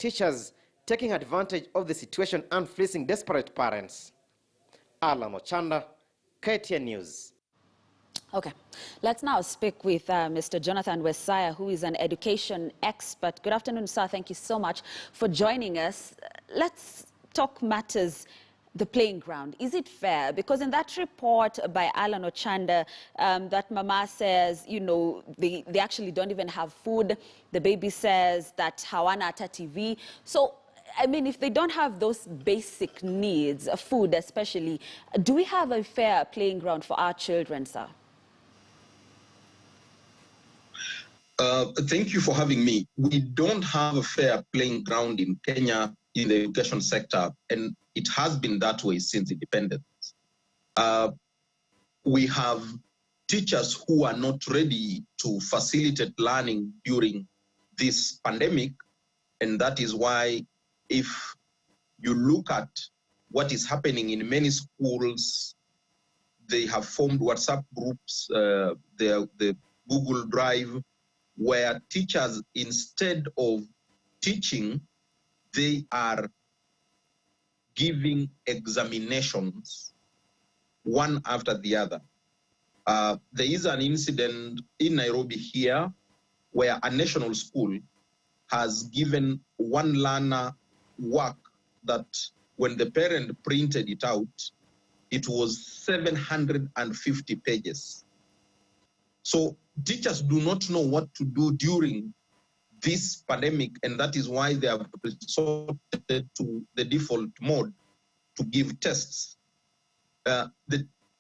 teachers taking advantage of the situation and fleecing desperate parents. Alan Ochanda, KTN News. Okay, let's now speak with Mr. Jonathan Wesaya, who is an education expert. Good afternoon, sir. Thank you so much for joining us. Let's talk matters, the playing ground. Is it fair? Because in that report by Alan Ochanda, that mama says, you know, they actually don't even have food. The baby says that hawana ata TV. So, I mean, if they don't have those basic needs, food especially, do we have a fair playing ground for our children, sir? Thank you for having me. We don't have a fair playing ground in Kenya in the education sector, and it has been that way since independence. We have teachers who are not ready to facilitate learning during this pandemic, and that is why if you look at what is happening in many schools, they have formed WhatsApp groups, the Google Drive, where teachers, instead of teaching, they are giving examinations one after the other. There is an incident in Nairobi here where a national school has given one learner work that when the parent printed it out, it was 750 pages. So teachers do not know what to do during this pandemic, and that is why they have resorted to the default mode to give tests.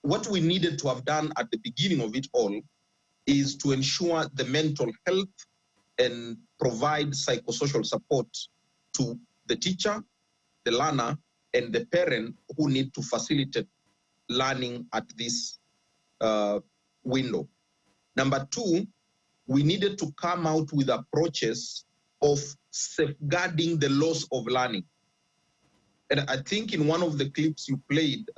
What we needed to have done at the beginning of it all is to ensure the mental health and provide psychosocial support to the teacher, the learner, and the parent who need to facilitate learning at this window. Number two, we needed to come out with approaches of safeguarding the loss of learning. And I think in one of the clips you played,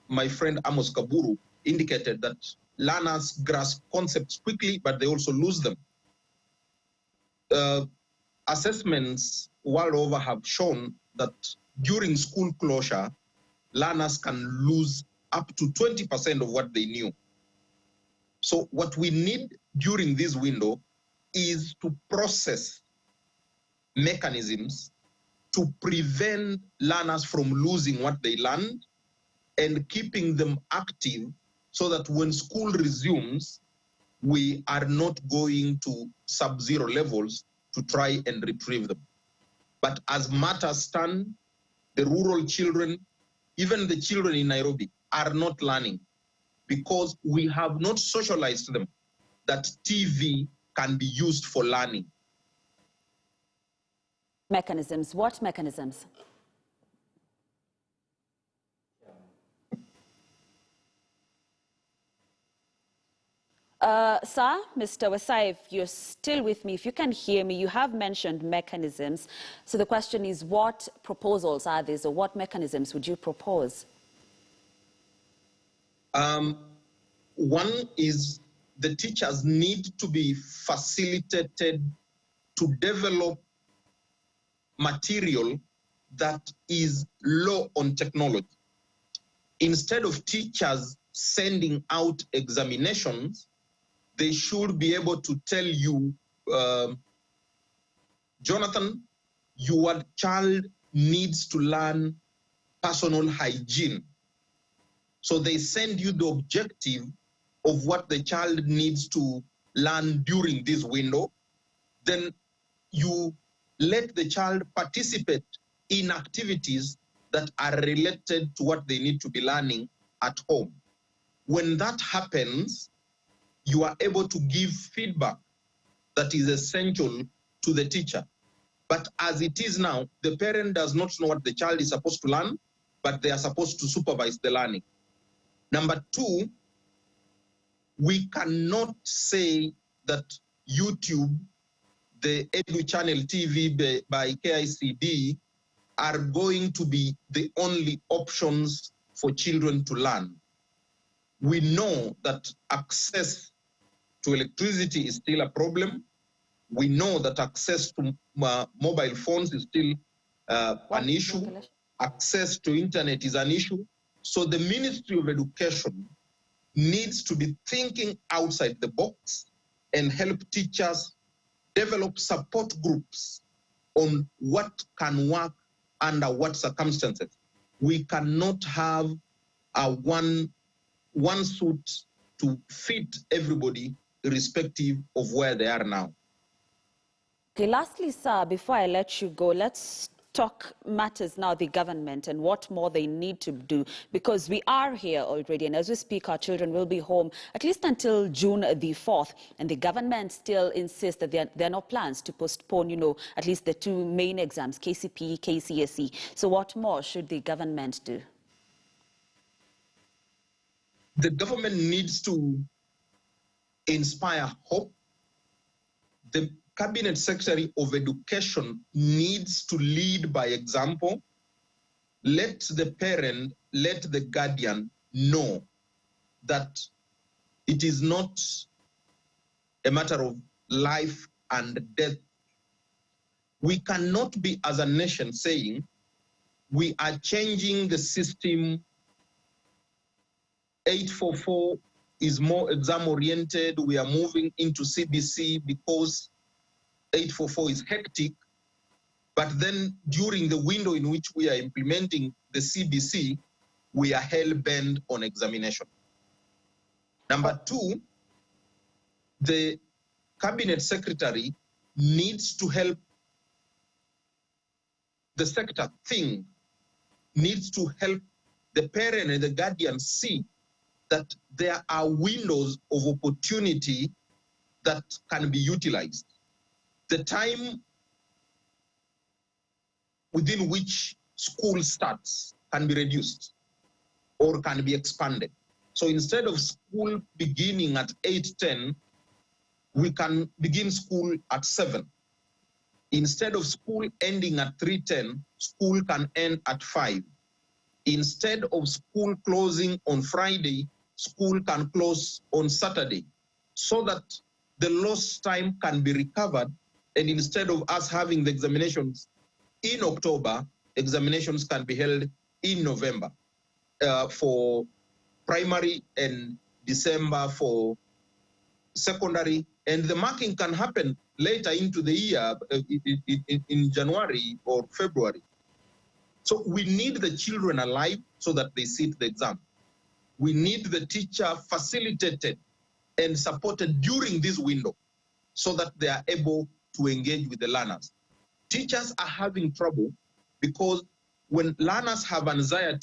my friend Amos Kaburu indicated that learners grasp concepts quickly, but they also lose them. Assessments world over have shown that during school closure, learners can lose up to 20% of what they knew. So what we need during this window is to process mechanisms to prevent learners from losing what they learned and keeping them active so that when school resumes, we are not going to sub-zero levels to try and retrieve them. But as matters stand, the rural children, even the children in Nairobi, are not learning because we have not socialized them that TV can be used for learning. Mechanisms, what mechanisms? Sir, Mr. Wesaya, if you're still with me, if you can hear me, you have mentioned mechanisms. So the question is, what proposals are these, or what mechanisms would you propose? One is the teachers need to be facilitated to develop material that is low on technology. Instead of teachers sending out examinations, they should be able to tell you, Jonathan, your child needs to learn personal hygiene. So they send you the objective of what the child needs to learn during this window. Then you let the child participate in activities that are related to what they need to be learning at home. When that happens, you are able to give feedback that is essential to the teacher. But as it is now, the parent does not know what the child is supposed to learn, but they are supposed to supervise the learning. Number two, we cannot say that YouTube, the Edu Channel TV by KICD, are going to be the only options for children to learn. We know that access to electricity is still a problem. We know that access to mobile phones is still an issue. Access to internet is an issue. So the Ministry of Education needs to be thinking outside the box and help teachers develop support groups on what can work under what circumstances. We cannot have a one suit to fit everybody irrespective of where they are now. Okay, lastly, sir, before I let you go, let's talk matters now, the government and what more they need to do, because we are here already, and as we speak, our children will be home at least until June the 4th, and the government still insists that there are no plans to postpone, at least the two main exams, KCPE, KCSE. So what more should the government do? The government needs to inspire hope. The Cabinet Secretary of Education needs to lead by example. Let the parent, let the guardian know that it is not a matter of life and death. We cannot be, as a nation, saying we are changing the system. 844 is more exam-oriented. We are moving into CBC because 844 is hectic, but then during the window in which we are implementing the CBC, we are hell-bent on examination. Number two, the Cabinet Secretary needs to help the sector think, needs to help the parent and the guardian see that there are windows of opportunity that can be utilized. The time within which school starts can be reduced or can be expanded. So instead of school beginning at 8:10, we can begin school at 7. Instead of school ending at 3:10, school can end at 5. Instead of school closing on Friday, school can close on Saturday, so that the lost time can be recovered. And instead of us having the examinations in October, examinations can be held in November for primary and December for secondary. And the marking can happen later into the year in January or February. So we need the children alive so that they sit the exam. We need the teacher facilitated and supported during this window so that they are able to engage with the learners. Teachers are having trouble because when learners have anxiety,